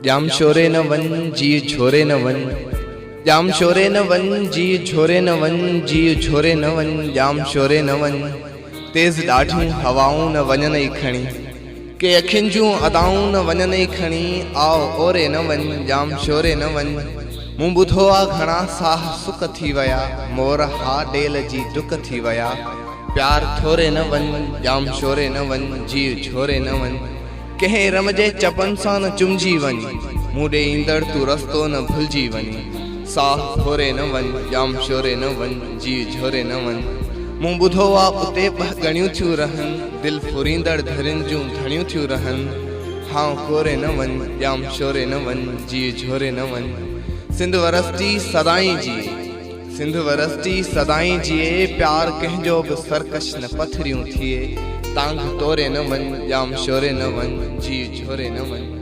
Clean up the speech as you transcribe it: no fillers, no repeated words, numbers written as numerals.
जाम शोरे न वन जी झोरे न वन, जाम शोरे न वन जी झोरे न वन, जी झोरे न वन जाम शोरे न वन। तेज़ ॾाढियूं हवाऊं न वञनि ई खणी, के अखियुनि जूं अदाऊं न वञनि ई खणी। आओ ओरे न वन जाम शोरे न वन। मूं ॿुधो आ घणा साह सुख थी विया, मोर हा डेल जी डुक थी विया। प्यार थोरे न वन जाम शोरे न वन, जी झोरे न वन। कंहिं रम जे चपन सां न चुमजी वञी, मूं ॾे ईंदड़ तूं रस्तो न भुलिजी वञी। साह थोरे न वन जाम शोरे न वन, जी झोरे न वन। मूं ॿुधो आ उते ॻणियूं थियूं रहनि, दिलि फुरींदड़ धरियुनि जूं धणियूं थियूं रहनि। हाँ कोरे न वन जाम शोरे न वन, जी झोरे न वन। सिंध वरसती सदाई जी, सिंध वरसती सदाई जिए। प्यार कंहिंजो बि सरकश न पथरियूं थिए। तांग तोरे न वन जाम शोरे न वन, जी झोरे न वन।